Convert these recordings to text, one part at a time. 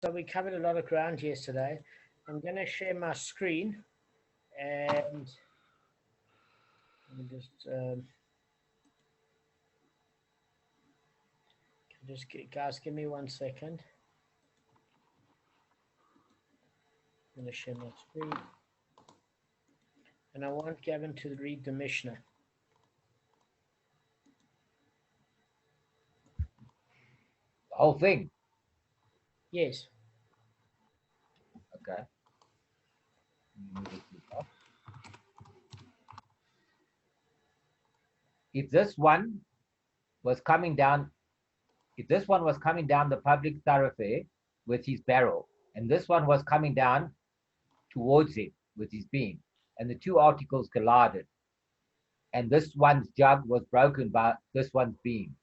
So we covered a lot of ground yesterday. I'm going to share my screen and let me guys, give me 1 second. I'm going to share my screen. And I want Gavin to read the Mishna. The whole thing? Yes. Okay. If this one was coming down, the public thoroughfare with his barrel, and this one was coming down towards it with his beam, and the two articles collided, and this one's jug was broken by this one's beam,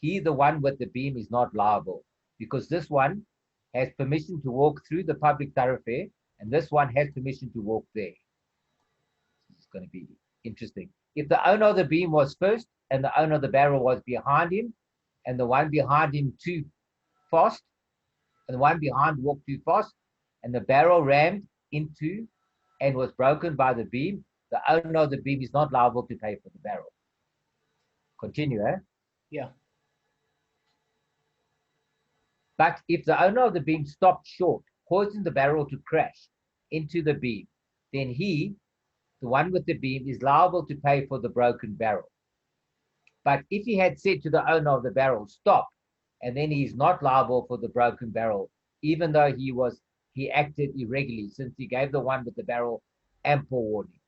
he, the one with the beam, is not liable, because this one has permission to walk through the public thoroughfare, and this one has permission to walk there. This is going to be interesting. If the owner of the beam was first and the owner of the barrel was behind him, and the one behind him too fast, and the one behind walked too fast, and the barrel rammed into and was broken by the beam, the owner of the beam is not liable to pay for the barrel. Continue, eh? Yeah. But if the owner of the beam stopped short, causing the barrel to crash into the beam, then he, the one with the beam, is liable to pay for the broken barrel. But if he had said to the owner of the barrel, stop, and then he is not liable for the broken barrel, even though he acted irregularly, since he gave the one with the barrel ample warning.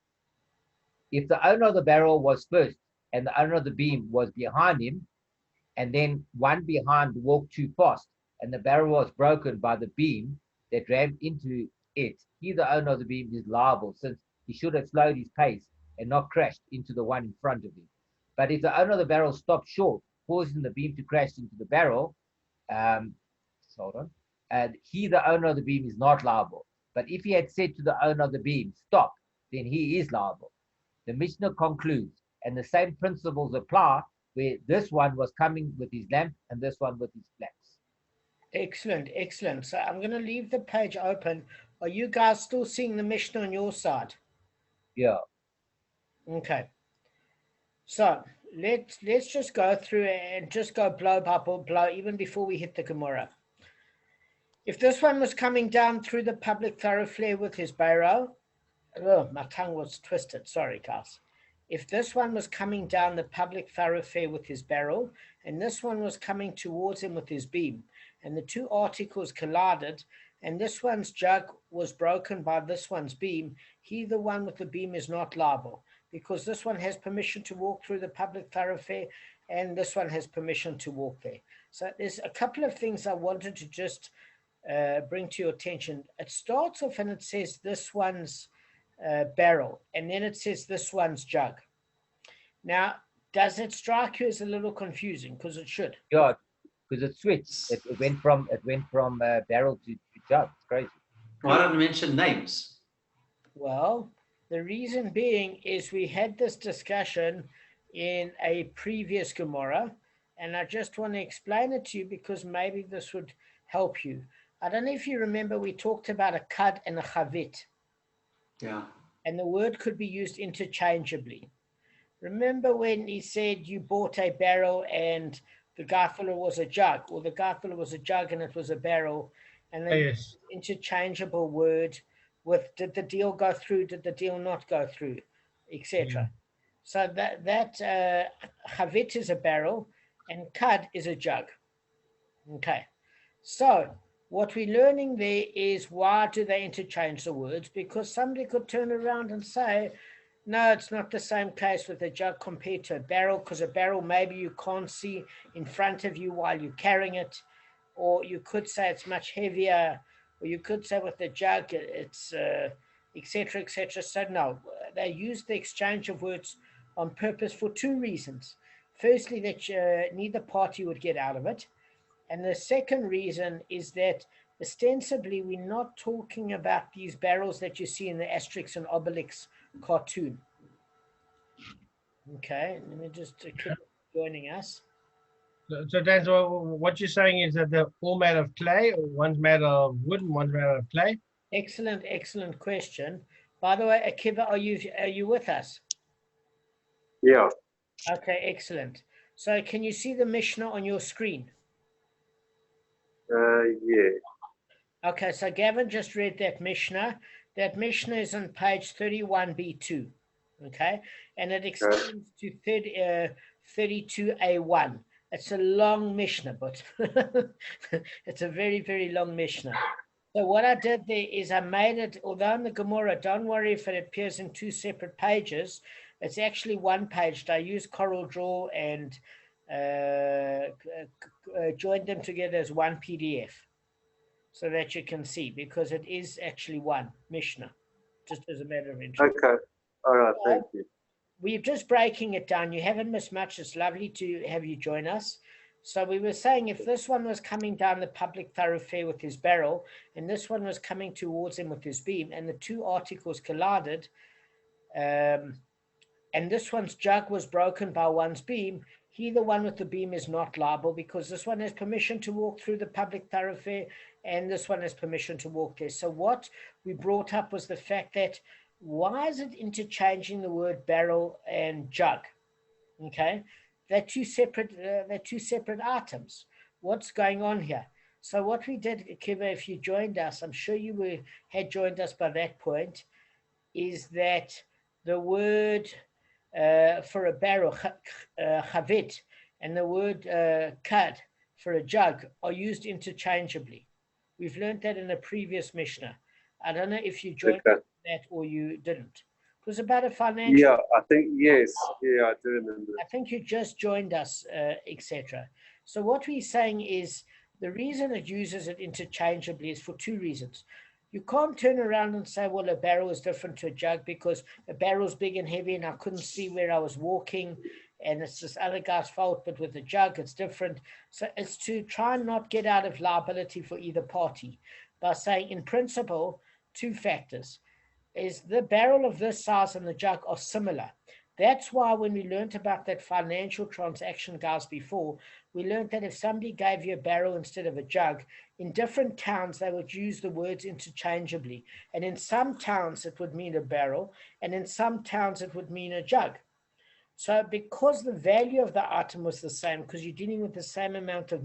If the owner of the barrel was first and the owner of the beam was behind him, and then one behind walked too fast, and the barrel was broken by the beam that rammed into it, he, the owner of the beam, is liable, since he should have slowed his pace and not crashed into the one in front of him. But if the owner of the barrel stopped short, causing the beam to crash into the barrel, he, the owner of the beam, is not liable. But if he had said to the owner of the beam, stop, then he is liable. The Mishnah concludes, and the same principles apply where this one was coming with his lamp and this one with his flax. Excellent, excellent. So I'm going to leave the page open. Are you guys still seeing the Mishnah on your side? Yeah. Okay. So let's just go through and just go blow by blow, even before we hit the Gemara. If this one was coming down through the public thoroughfare with his barrow, oh, my tongue was twisted. Sorry, guys. If this one was coming down the public thoroughfare with his barrel, and this one was coming towards him with his beam, and the two articles collided, and this one's jug was broken by this one's beam, he, the one with the beam, is not liable, because this one has permission to walk through the public thoroughfare, and this one has permission to walk there. So there's a couple of things I wanted to just bring to your attention. It starts off and it says this one's barrel, and then it says this one's jug. Now, does it strike you as a little confusing? Because it should. Yeah, because it switched. It went from barrel to jug. It's crazy. Why don't you mention names? Well, the reason being is we had this discussion in a previous Gemara, and I just want to explain it to you because maybe this would help you. I don't know if you remember, we talked about a kad and a chavit. Yeah. And the word could be used interchangeably. Remember when he said you bought a barrel and the gafela was a jug, or the gafela was a jug and it was a barrel, and then Yes. interchangeable word with did the deal go through, did the deal not go through, etc. So that chavit is a barrel and kad is a jug. Okay, so what we're learning there is, why do they interchange the words? Because somebody could turn around and say, no, it's not the same case with a jug compared to a barrel, because a barrel maybe you can't see in front of you while you're carrying it, or you could say it's much heavier, or you could say with the jug it's etc., etc. So no, they use the exchange of words on purpose for two reasons. Firstly, that neither party would get out of it. And the second reason is that ostensibly we're not talking about these barrels that you see in the Asterix and Obelix cartoon. Okay, let me just keep joining us. So Dan, so what you're saying is that they're all made of clay, or one's made of wood and one's made of clay? Excellent, excellent question. By the way, Akiva, are you with us? Yeah. Okay, excellent. So can you see the Mishnah on your screen? Yeah. Okay, so Gavin just read that Mishnah. That Mishnah is on page 31b2. Okay, and it extends to 32a1. It's a long Mishnah, but it's a very, very long Mishnah. So what I did there is I made it, although in the Gemara, don't worry if it appears in two separate pages, it's actually one page. I used Coral Draw and joined them together as one PDF so that you can see, because it is actually one Mishnah, just as a matter of interest. Okay. All right. Thank you. We're just breaking it down. You haven't missed much. It's lovely to have you join us. So we were saying if this one was coming down the public thoroughfare with his barrel and this one was coming towards him with his beam and the two articles collided, and this one's jug was broken by one's beam, he, the one with the beam, is not liable because this one has permission to walk through the public thoroughfare and this one has permission to walk there. So what we brought up was the fact that why is it interchanging the word barrel and jug? Okay, they're two separate items. What's going on here? So what we did, Kiva, if you joined us, I'm sure you had joined us by that point, is that the word for a barrel, chavit, and the word kad for a jug are used interchangeably. We've learned that in a previous Mishnah. I don't know if you joined that or you didn't. It was about a financial. Yeah, I think yes. Yeah, I do remember. I think you just joined us, etc. So what we're saying is the reason it uses it interchangeably is for two reasons. You can't turn around and say, well, a barrel is different to a jug because a barrel's big and heavy and I couldn't see where I was walking and it's this other guy's fault, but with a jug, it's different. So it's to try and not get out of liability for either party by saying, in principle, two factors. Is the barrel of this size and the jug are similar. That's why when we learned about that financial transaction, guys, before, we learned that if somebody gave you a barrel instead of a jug, in different towns, they would use the words interchangeably. And in some towns, it would mean a barrel, and in some towns, it would mean a jug. So because the value of the item was the same, because you're dealing with the same amount of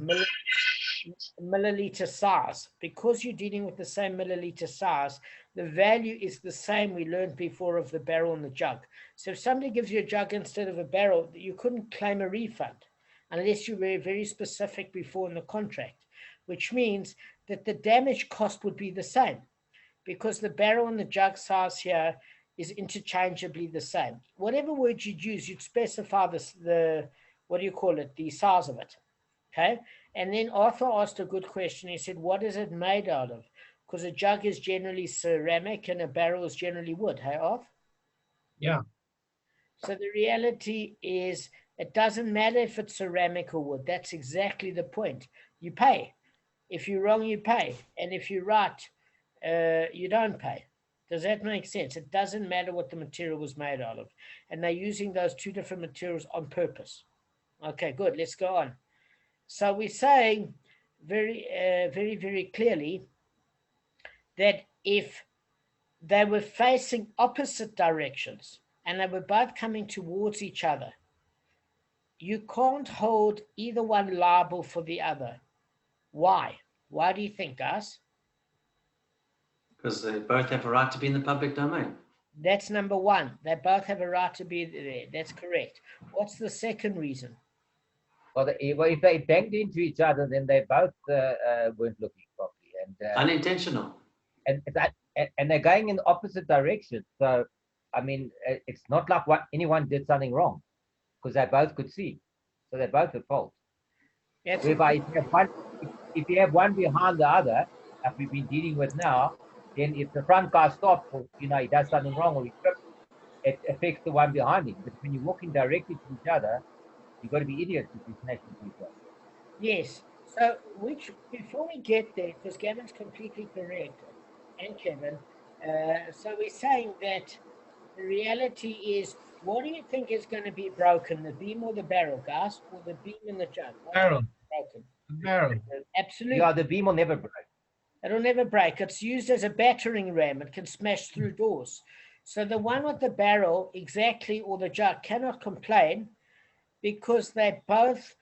milliliter size, because you're dealing with the same milliliter size, the value is the same we learned before of the barrel and the jug. So if somebody gives you a jug instead of a barrel, you couldn't claim a refund unless you were very specific before in the contract, which means that the damage cost would be the same because the barrel and the jug size here is interchangeably the same. Whatever word you'd use, you'd specify the what do you call it, the size of it. Okay. And then Arthur asked a good question. He said, what is it made out of? Because a jug is generally ceramic and a barrel is generally wood. Hey, Arthur? Yeah. So the reality is it doesn't matter if it's ceramic or wood. That's exactly the point. You pay. If you're wrong, you pay. And if you're right, you don't pay. Does that make sense? It doesn't matter what the material was made out of. And they're using those two different materials on purpose. Okay, good. Let's go on. So we're saying very, very clearly that if they were facing opposite directions and they were both coming towards each other, you can't hold either one liable for the other. Why? Why do you think, guys? Because they both have a right to be in the public domain. That's number one. They both have a right to be there. That's correct. What's the second reason? Well, if they banged into each other, then they both weren't looking properly, and Unintentional. and they're going in the opposite direction. So, I mean, it's not like anyone did something wrong, because they both could see, so they're both at fault. Whereby, if you have one behind the other, like we've been dealing with now, then if the front guy stops, or he does something wrong, or he trips, it affects the one behind him. But when you're walking directly to each other, you've got to be idiots if you smash into each other. Yes. So, before we get there, because Gavin's completely correct, and Kevin, so we're saying that the reality is What do you think is going to be broken, the beam or the barrel, guys? Or the beam and the jug? Barrel. Broken. Barrel. Absolutely. Yeah, the beam will never break. It'll never break. It's used as a battering ram. It can smash through doors. So the one with the barrel, exactly, or the jug cannot complain because they both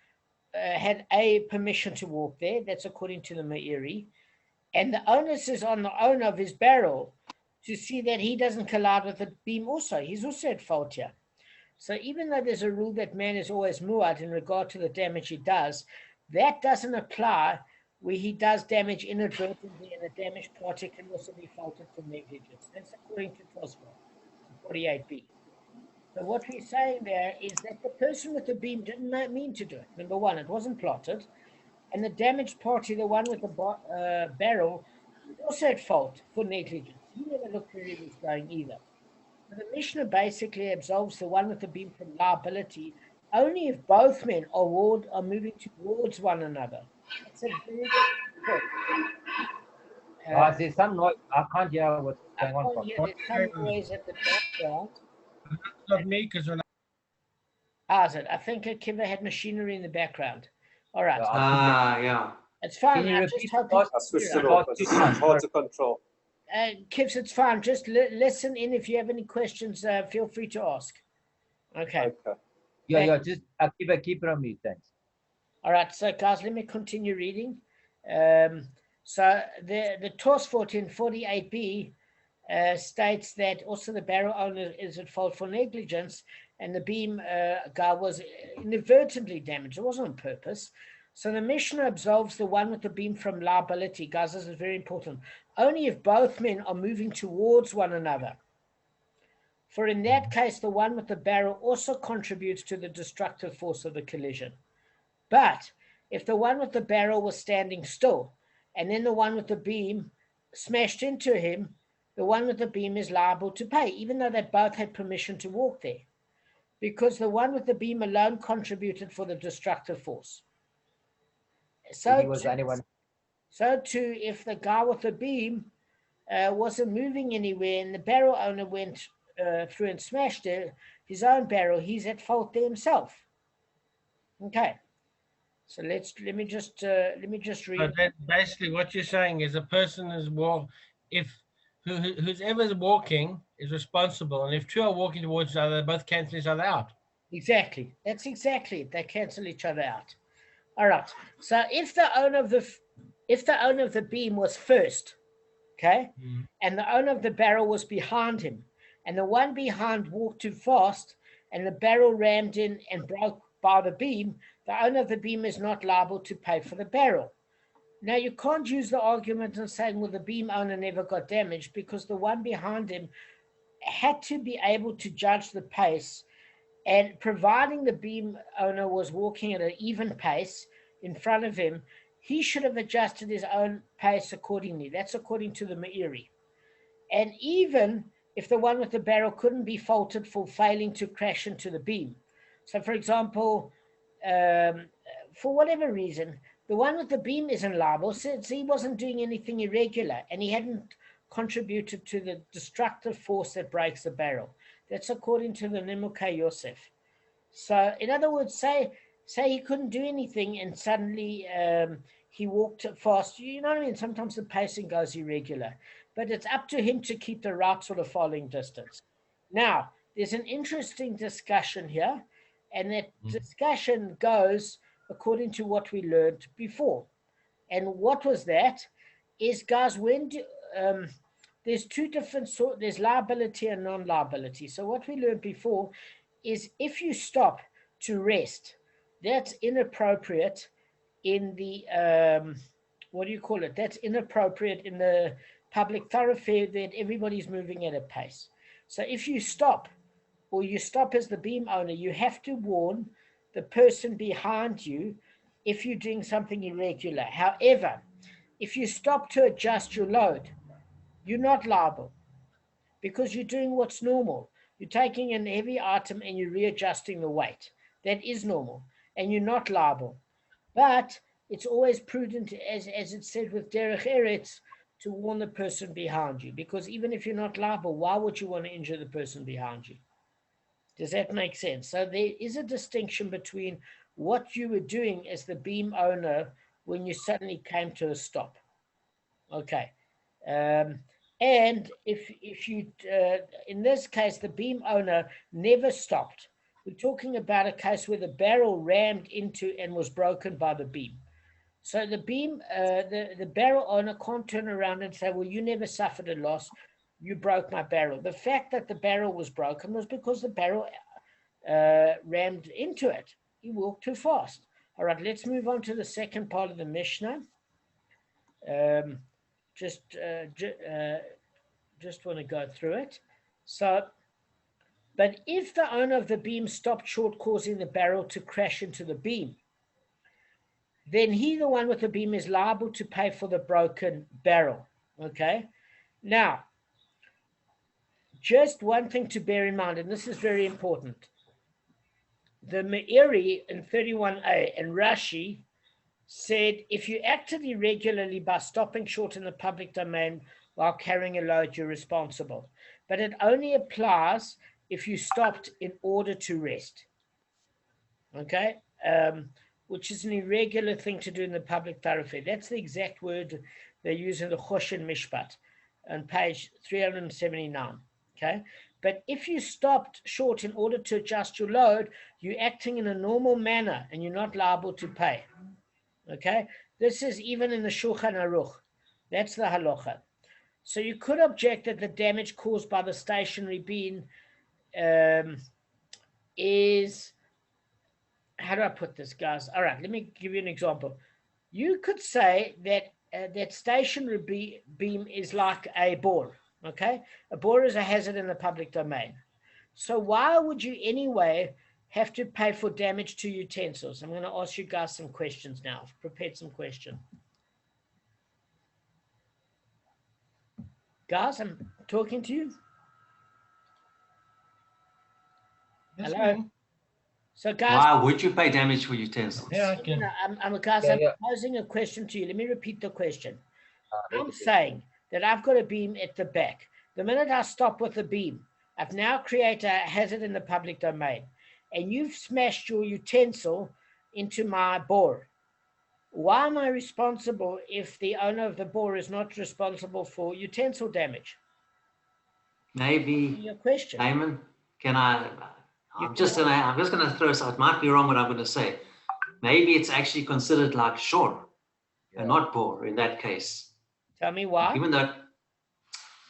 had a permission to walk there. That's according to the Meiri. And the onus is on the owner of his barrel to see that he doesn't collide with the beam also. He's also at fault here. So even though there's a rule that man is always mu'ad in regard to the damage he does, that doesn't apply where he does damage inadvertently and the damaged party can also be faulted for negligence. That's according to Tosfot, 48b. So what we're saying there is that the person with the beam didn't mean to do it. Number one, it wasn't plotted. And the damaged party, the one with the barrel, is also at fault for negligence. He never looked where he was going either. So the Mishnah basically absolves the one with the beam from liability only if both men are moving towards one another. That's a very good point. There's some noise. I can't hear what's going on. There's some noise at the background. It's not me, because when Is it? I think Kiva had machinery in the background. All right. Yeah. It's fine. Can you I repeat just hope the last- I switched you it know. off. It's hard to control. Kivs, it's fine. Just listen in. If you have any questions, feel free to ask. Okay. Okay. Yeah, just keep it on mute, thanks. All right. So, guys, let me continue reading. So the Tosfot in 48b states that also the barrel owner is at fault for negligence, and the beam guy was inadvertently damaged. It wasn't on purpose. So the Mishnah absolves the one with the beam from liability. Guys, this is very important. Only if both men are moving towards one another. For in that case, the one with the barrel also contributes to the destructive force of the collision. But if the one with the barrel was standing still, and then the one with the beam smashed into him, the one with the beam is liable to pay, even though they both had permission to walk there, because the one with the beam alone contributed for the destructive force. So He was the only one. So too, if the guy with the beam wasn't moving anywhere and the barrel owner went through and smashed his own barrel, he's at fault there himself. Okay. So let me just read. So that basically what you're saying is a person is whoever's walking is responsible, and if two are walking towards each other, they both cancel each other out. Exactly. That's exactly it. They cancel each other out. All right. So if the owner of the beam was first, okay, and the owner of the barrel was behind him, and the one behind walked too fast, and the barrel rammed in and broke by the beam, the owner of the beam is not liable to pay for the barrel. Now, you can't use the argument and saying, well, the beam owner never got damaged, because the one behind him had to be able to judge the pace, and providing the beam owner was walking at an even pace in front of him, he should have adjusted his own pace accordingly. That's according to the Meiri. And even if the one with the barrel couldn't be faulted for failing to crash into the beam. So, for example, for whatever reason, the one with the beam isn't liable since he wasn't doing anything irregular and he hadn't contributed to the destructive force that breaks the barrel. That's according to the Nimukei Yosef. So, in other words, say he couldn't do anything and suddenly he walked fast. You know what I mean? Sometimes the pacing goes irregular, but it's up to him to keep the right sort of following distance. Now, there's an interesting discussion here, and that discussion goes according to what we learned before. And what was that? Is, guys, there's two different sorts, there's liability and non-liability. So what we learned before is if you stop to rest, that's inappropriate in the, that's inappropriate in the public thoroughfare that everybody's moving at a pace. So if you stop, or you stop as the beam owner, you have to warn the person behind you if you're doing something irregular. However, if you stop to adjust your load, you're not liable because you're doing what's normal. You're taking an heavy item and you're readjusting the weight. That is normal, and you're not liable. But it's always prudent, as it said with Derech Eretz, to warn the person behind you, because even if you're not liable, why would you want to injure the person behind you? Does that make sense? So there is a distinction between what you were doing as the beam owner when you suddenly came to a stop. Okay. And if you, in this case, the beam owner never stopped. We're talking about a case where the barrel rammed into and was broken by the beam. So the beam, the barrel owner can't turn around and say, well, you never suffered a loss. You broke my barrel. The fact that the barrel was broken was because the barrel rammed into it. He walked too fast. All right, let's move on to the second part of the Mishnah. Just want to go through it. So, but if the owner of the beam stopped short, causing the barrel to crash into the beam, then he, the one with the beam, is liable to pay for the broken barrel. Okay? Now, just one thing to bear in mind, and this is very important. The Meiri in 31a and Rashi said, if you acted irregularly by stopping short in the public domain while carrying a load, you're responsible. But it only applies if you stopped in order to rest. Okay? Which is an irregular thing to do in the public thoroughfare. That's the exact word they use in the Choshen Mishpat on page 379. Okay? But if you stopped short in order to adjust your load, you're acting in a normal manner and you're not liable to pay. Okay? This is even in the Shulchan Aruch. That's the halacha. So you could object that the damage caused by the stationary beam is, how do I put this, guys? All right, let me give you an example. You could say that that stationary beam is like a bore, okay? A bore is a hazard in the public domain. So why would you anyway have to pay for damage to utensils? I'm going to ask you guys some questions now. I've prepared some questions. Guys, I'm talking to you. Yes, Hello? ma'am. So guys, Why would you pay damage for utensils? Yeah, I can. I'm posing a question to you. Let me repeat the question. I'm Repeat it. saying that I've got a beam at the back. The minute I stop with the beam, I've now created a hazard in the public domain, and you've smashed your utensil into my bore. Why am I responsible if the owner of the bore is not responsible for utensil damage? Maybe, Your question. Damon, I'm just gonna throw something. It might be wrong what I'm gonna say. Maybe it's actually considered like shore and not bore in that case. Tell me why. Even though,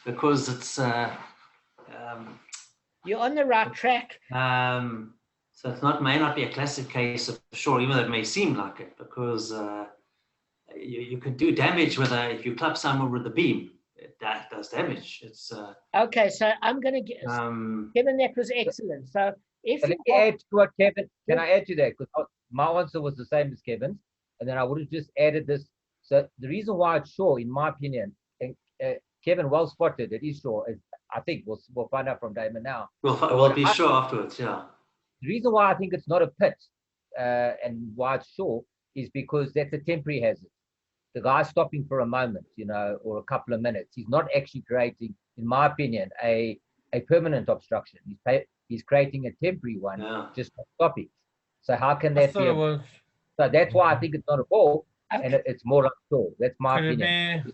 because it's you're on the right track. so it's may not be a classic case of shore, even though it may seem like it, because you can do damage if you club someone with a beam. That does damage. It's okay. So I'm going to get. Kevin, that was excellent. So if let me add to what Kevin. Can I add to that? Because my answer was the same as Kevin's, and then I would have just added this. So the reason why it's shore, in my opinion, and Kevin, well spotted, it is shore. I think we'll find out from Damon now. We'll be sure afterwards. Yeah. The reason why I think it's not a pit and why it's shore is because that's a temporary hazard. The guy's stopping for a moment, or a couple of minutes. He's not actually creating, in my opinion, a permanent obstruction. He's creating a temporary one, just for stopping. So how can that be? So that's why I think it's not a ball, and it's more like shore. That's my opinion.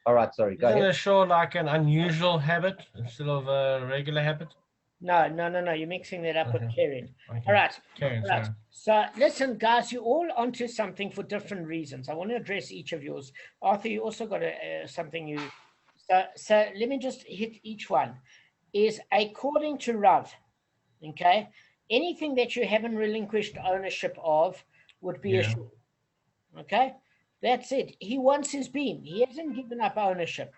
All right, sorry, go ahead. Isn't a shore like an unusual habit instead of a regular habit? No. You're mixing that up with Karen. Okay. All right. Karen, all right. So listen, guys, you're all onto something for different reasons. I want to address each of yours. Arthur, you also got something you. So let me just hit each one. Is according to Rav, okay, anything that you haven't relinquished ownership of would be a shore. Okay, that's it. He wants his beam. He hasn't given up ownership.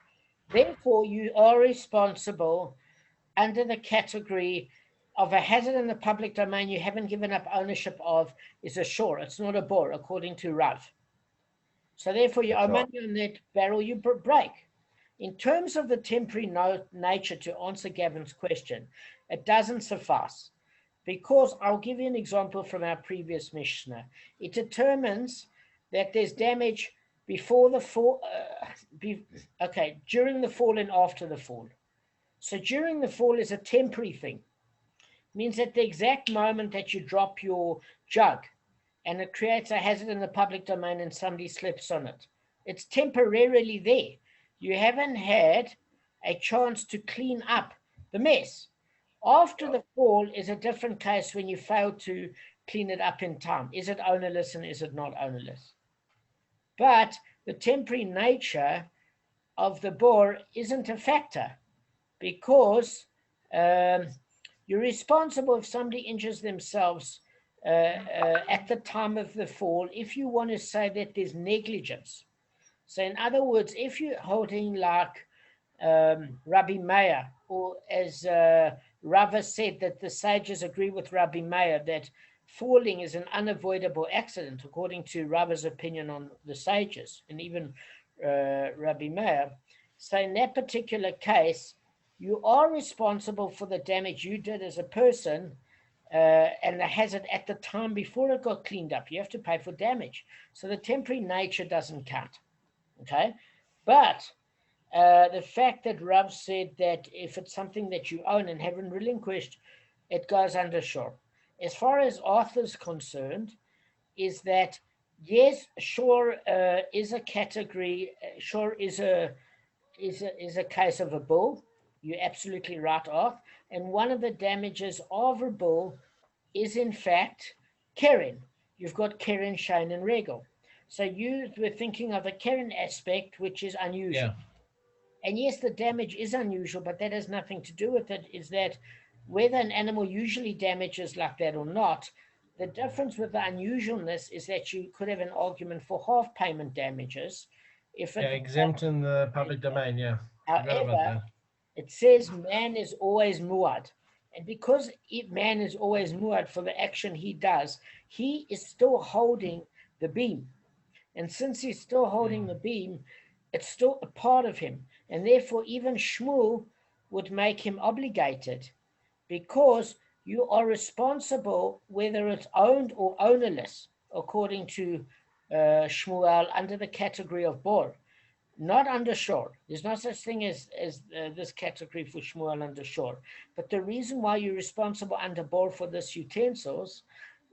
Therefore, you are responsible under the category of a hazard in the public domain you haven't given up ownership of is a shore. It's not a bore, according to Rav. So therefore, you owe money on that barrel you break. In terms of the temporary nature, to answer Gavin's question, it doesn't suffice. Because I'll give you an example from our previous Mishna. It determines that there's damage before the fall, during the fall and after the fall. So during the fall is a temporary thing. means at the exact moment that you drop your jug and it creates a hazard in the public domain and somebody slips on it, it's temporarily there. You haven't had a chance to clean up the mess. After the fall is a different case when you fail to clean it up in time. Is it ownerless and is it not ownerless? But the temporary nature of the bore isn't a factor, because you're responsible if somebody injures themselves at the time of the fall, if you want to say that there's negligence. So in other words, if you're holding like Rabbi Meir, or as Rava said, that the sages agree with Rabbi Meir that falling is an unavoidable accident, according to Rava's opinion on the sages, and even Rabbi Meir. So in that particular case, you are responsible for the damage you did as a person and the hazard at the time before it got cleaned up. You have to pay for damage. So the temporary nature doesn't count. Okay? But the fact that Rav said that if it's something that you own and haven't relinquished, it goes under shore. As far as Arthur's concerned, is that yes, shore is a category. Shore is a case of a bull. You're absolutely right, Arthur. And one of the damages of a bull is in fact Keren. You've got Keren, Shane, and Regal. So you were thinking of a Keren aspect, which is unusual. Yeah. And yes, the damage is unusual, but that has nothing to do with it. Is that whether an animal usually damages like that or not, the difference with the unusualness is that you could have an argument for half payment damages. If it Exempt in the public domain, yeah. Forgot about However, that. it says man is always muad. And because man is always muad for the action he does, he is still holding the beam. And since he's still holding the beam, it's still a part of him. And therefore, even Shmuel would make him obligated, because you are responsible whether it's owned or ownerless, according to Shmuel, under the category of bor, not under shore. There's no such thing as this category for Shmuel under shore. But the reason why you're responsible under bor for this utensils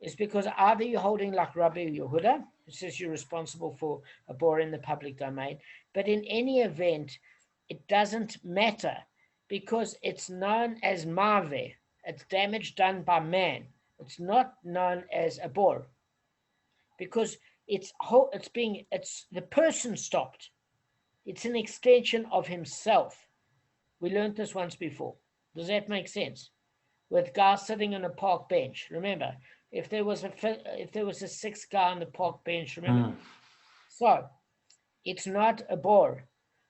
is because either you're holding like Rabbi Yehuda, who says you're responsible for a bor in the public domain, but in any event, it doesn't matter, because it's known as mave. It's damage done by man. It's not known as a bor, because it's the person stopped. It's an extension of himself. We learned this once before. Does that make sense? With guys sitting on a park bench. Remember, if there was a sixth guy on the park bench, remember. So it's not a bor.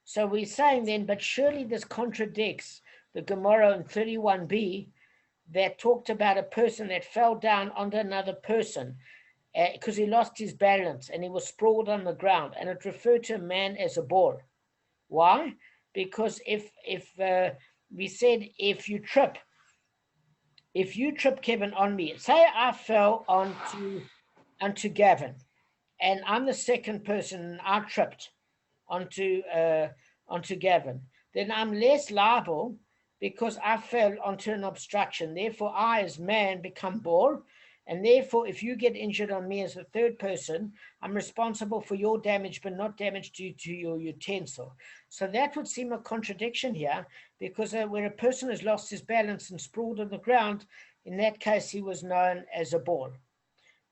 So we're saying then, but surely this contradicts the Gemara in 31b that talked about a person that fell down onto another person because he lost his balance and he was sprawled on the ground, and it referred to a man as a bor. Why? Because if we said if you trip Kevin on me, say I fell onto Gavin, and I'm the second person and I tripped onto Gavin, then I'm less liable because I fell onto an obstruction. Therefore, I as man become bor, and therefore, if you get injured on me as the third person, I'm responsible for your damage, but not damage due to your utensil. So that would seem a contradiction here, because where a person has lost his balance and sprawled on the ground, in that case, he was known as a bor.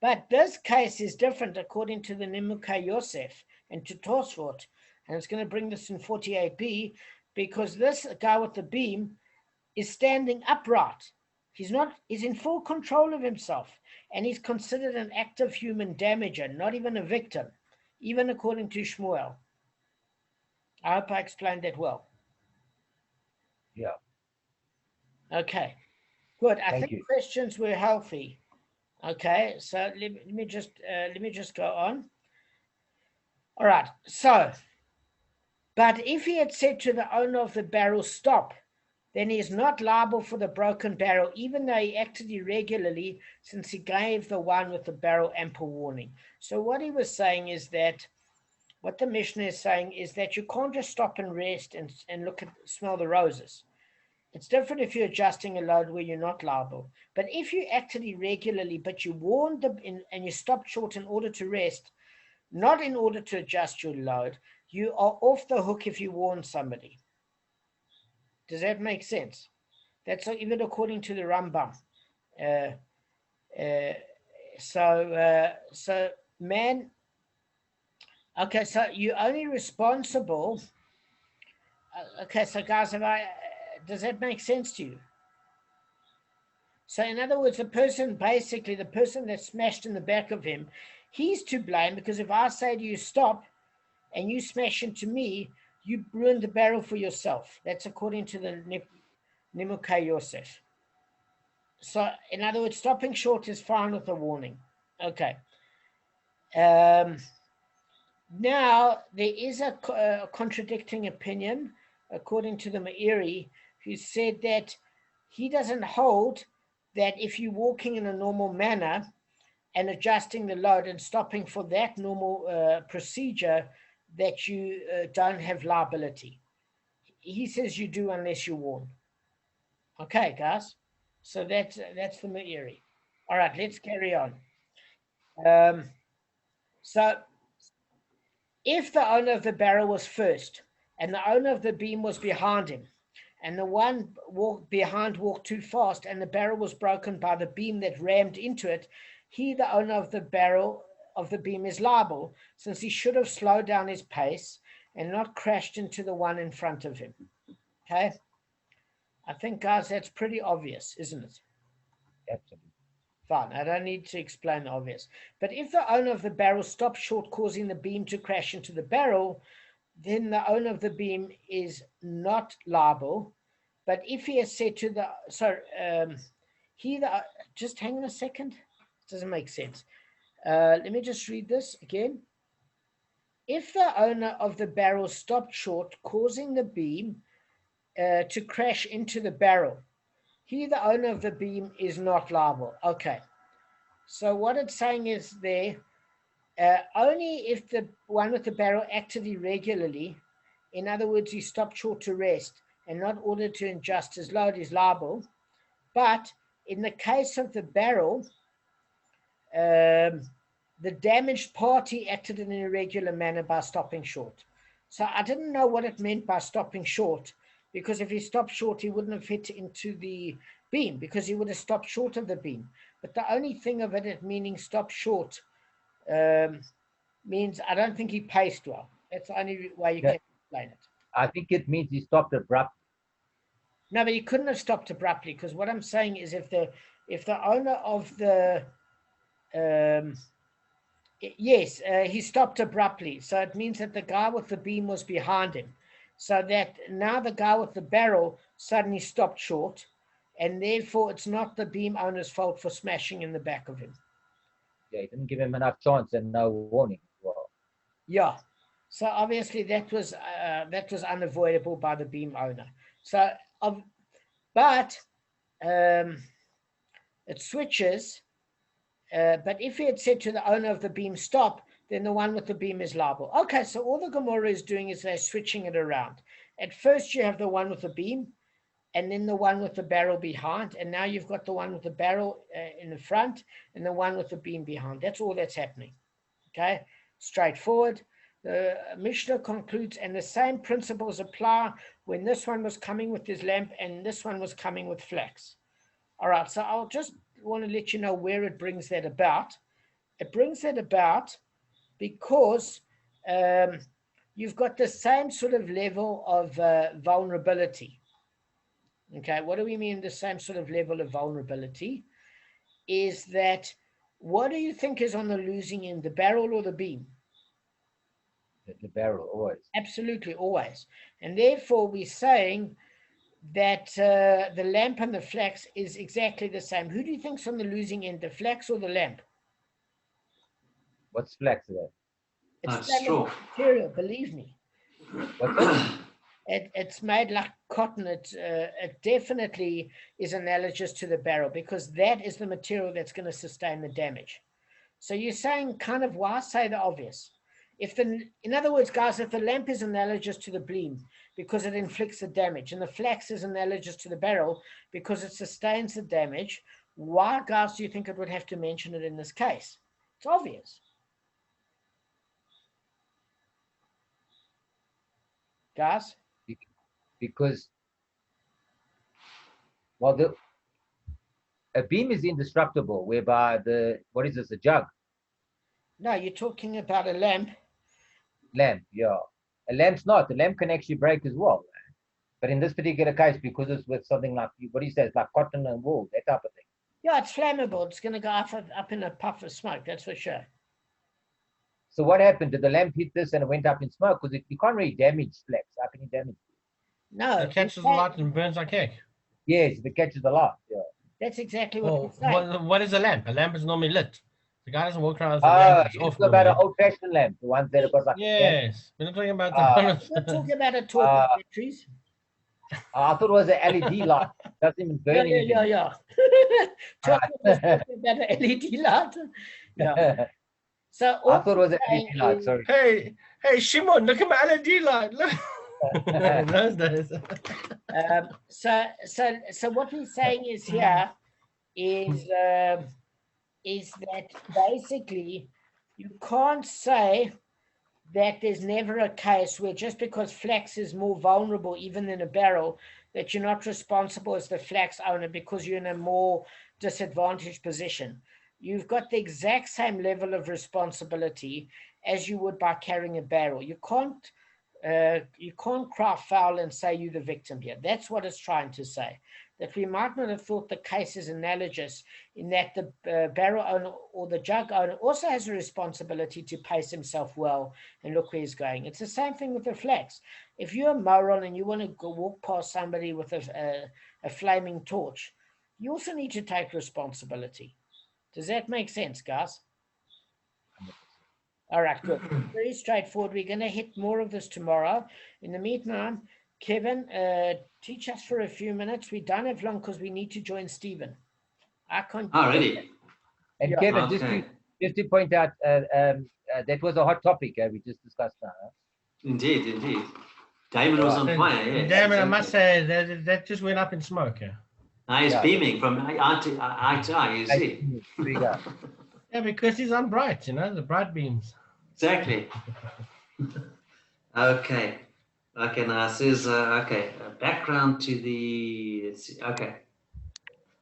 But this case is different according to the Nimukei Yosef and to Tosfot, and it's going to bring this in 48b, because this guy with the beam is standing upright. He's in full control of himself, and he's considered an active human damager, not even a victim, even according to Shmuel. I hope I explained that well. Yeah. Okay, good. I Thank think you. questions were healthy. Okay, so let me just go on. All right, so, but if he had said to the owner of the barrel, stop, then he is not liable for the broken barrel, even though he acted irregularly, since he gave the one with the barrel ample warning. So what he was saying is that, what the Mishna is saying is that you can't just stop and rest and smell the roses. It's different if you're adjusting a load where you're not liable. But if you acted irregularly, but you warned them and you stopped short in order to rest, not in order to adjust your load, you are off the hook if you warn somebody. Does that make sense? That's even according to the Rambam. So man, okay, so you're only responsible. Okay, so guys, does that make sense to you? So in other words, the person that smashed in the back of him, he's to blame, because if I say to you, stop, and you smash into me, you ruined the barrel for yourself. That's according to the Nimukei Yosef. So in other words, stopping short is fine with a warning. Okay. Now there is a contradicting opinion according to the Meiri, who said that he doesn't hold that if you're walking in a normal manner and adjusting the load and stopping for that normal procedure, that you don't have liability. He says you do unless you warn. Okay, guys. So that's the Meiri. All right, let's carry on. So if the owner of the barrel was first and the owner of the beam was behind him, and the one behind walked too fast and the barrel was broken by the beam that rammed into it, he, the owner of the barrel of the beam, is liable, since he should have slowed down his pace and not crashed into the one in front of him. Okay? I think, guys, that's pretty obvious, isn't it? Absolutely. Fine, I don't need to explain the obvious. But if the owner of the barrel stops short, causing the beam to crash into the barrel, then the owner of the beam is not liable. But if he has said to the, just hang on a second, it doesn't make sense. Let me just read this again. If the owner of the barrel stopped short, causing the beam to crash into the barrel, he, the owner of the beam, is not liable. Okay. So what it's saying is there, only if the one with the barrel acted irregularly, in other words, he stopped short to rest and not ordered to adjust his load, is liable. But in the case of the barrel, the damaged party acted in an irregular manner by stopping short. So I didn't know what it meant by stopping short, because if he stopped short, he wouldn't have hit into the beam, because he would have stopped short of the beam. But the only thing of it meaning stop short means I don't think he paced well. That's the only way you can explain it. I think it means he stopped abruptly. No, but he couldn't have stopped abruptly, because what I'm saying is if the owner of the he stopped abruptly, so it means that the guy with the beam was behind him, so that now the guy with the barrel suddenly stopped short, and therefore it's not the beam owner's fault for smashing in the back of him. Yeah, he didn't give him enough chance and no warning as well. Yeah, so obviously that was unavoidable by the beam owner. So, but it switches. But if he had said to the owner of the beam, stop, then the one with the beam is liable. Okay, so all the Gemara is doing is they're switching it around. At first you have the one with the beam, and then the one with the barrel behind, and now you've got the one with the barrel in the front, and the one with the beam behind. That's all that's happening. Okay, straightforward. The Mishna concludes, and the same principles apply when this one was coming with his lamp and this one was coming with flax. All right, so I'll just want to let you know where it brings that about. It brings that about because you've got the same sort of level of vulnerability. Okay, what do we mean the same sort of level of vulnerability? Is that, what do you think is on the losing end, the barrel or the beam? The barrel, always. Absolutely, always. And therefore we're saying that the lamp and the flax is exactly the same. Who do you think's on the losing end, the flax or the lamp? What's flax there? It's straw. material, believe me. What's it? It's made like cotton. It definitely is analogous to the barrel, because that is the material that's going to sustain the damage. So you're saying, kind of, why say the obvious? in other words, guys, if the lamp is analogous to the beam because it inflicts the damage, and the flax is analogous to the barrel because it sustains the damage, why, guys, do you think it would have to mention it in this case? It's obvious. Guys? Because, well, a beam is indestructible, whereby what is this, a jug? No, you're talking about a lamp. Lamp, yeah. A lamp's not. A lamp can actually break as well. But in this particular case, because it's with something like, what do you say, it's like cotton and wool, that type of thing. Yeah, it's flammable. It's going to go up in a puff of smoke, that's for sure. So what happened? Did the lamp hit this and it went up in smoke? Because you can't really damage flax. How can you damage it? No. It catches the light and burns like heck. Yes, if it catches the light, yeah. That's exactly what we're saying. What is a lamp? A lamp is normally lit. The guy doesn't walk around with a Oh, lamp. you're talking about an old-fashioned lamp, the ones that have got like... Yes, we're not talking about the We're not talking about a talking batteries. I thought it was an LED light. It doesn't even burn anything. Yeah. Talking about an LED light. Yeah. So I thought it was an LED light, sorry. Hey, Shimon, look at my LED light. Look. So what we're saying is here is that basically you can't say that there's never a case where just because flax is more vulnerable even than a barrel, that you're not responsible as the flax owner because you're in a more disadvantaged position. You've got the exact same level of responsibility as you would by carrying a barrel. You can't cry foul and say you're the victim here. That's what it's trying to say. That we might not have thought the case is analogous in that the barrel owner or the jug owner also has a responsibility to pace himself well and look where he's going. It's the same thing with the flax. If you're a moron and you want to go walk past somebody with a flaming torch, you also need to take responsibility. Does that make sense, guys? All right, good. Very straightforward. We're going to hit more of this tomorrow. In the meantime, Kevin, teach us for a few minutes. We don't have long because we need to join Stephen. I can't. Already. And Yeah. Kevin, Okay. just to point out, that was a hot topic we just discussed now. Huh? Indeed. Damon was on fire. Yeah, Damon, I must say that just went up in smoke. Yeah. Now he's beaming from eye to eye, you see. Yeah, because he's on bright, the bright beams. Exactly. Okay. Now it says, background to the, let's see, okay,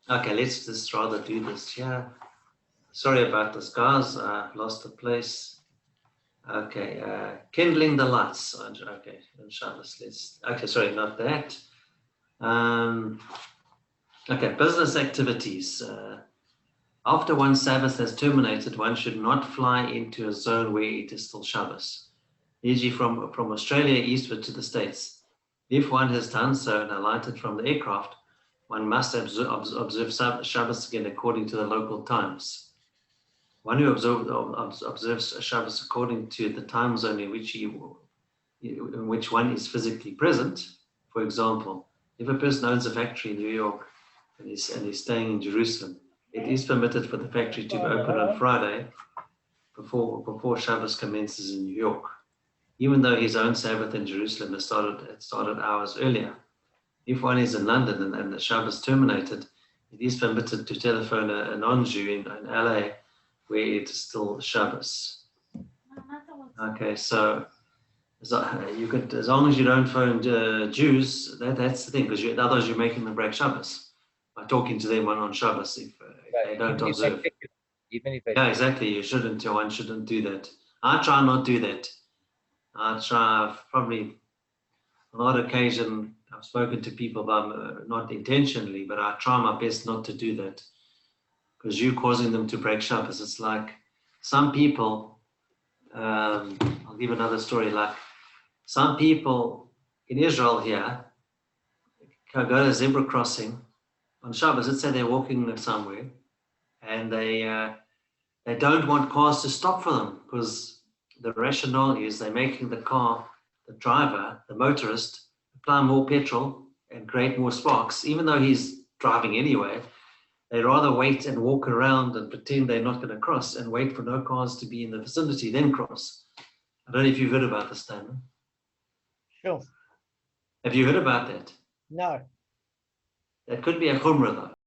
let's just rather do this here. Sorry about this, guys. I've lost the place. Okay, kindling the lights. Okay, sorry, not that. Okay, business activities. After one Sabbath has terminated, one should not fly into a zone where it is still Shabbos, e.g. from Australia eastward to the States. If one has done so and alighted from the aircraft, one must observe Shabbos again according to the local times. One who observes Shabbos according to the time zone in which one is physically present, for example, if a person owns a factory in New York and is staying in Jerusalem, it is permitted for the factory to be open on Friday before Shabbos commences in New York, even though his own Sabbath in Jerusalem had started hours earlier. If one is in London and the Shabbos terminated, it is permitted to telephone a non-Jew in LA where it is still Shabbos. Okay, so as long as you don't phone Jews, that's the thing, because otherwise you're making them break Shabbos by talking to them on Shabbos if they don't observe. Yeah, exactly. You shouldn't. One shouldn't do that. I try not to do that. I've probably on odd occasion I've spoken to people, but not intentionally, but I try my best not to do that, because you're causing them to break Shabbos. It's like some people. I'll give another story. Like some people in Israel here go to a zebra crossing on Shabbos. Let's say they're walking somewhere, and they don't want cars to stop for them, because the rationale is they're making the driver, the motorist, apply more petrol and create more sparks, even though he's driving anyway. They rather wait and walk around and pretend they're not going to cross and wait for no cars to be in the vicinity, then cross. I don't know if you've heard about this, Damon. Sure. Have you heard about that? No. That could be a chumrah, though.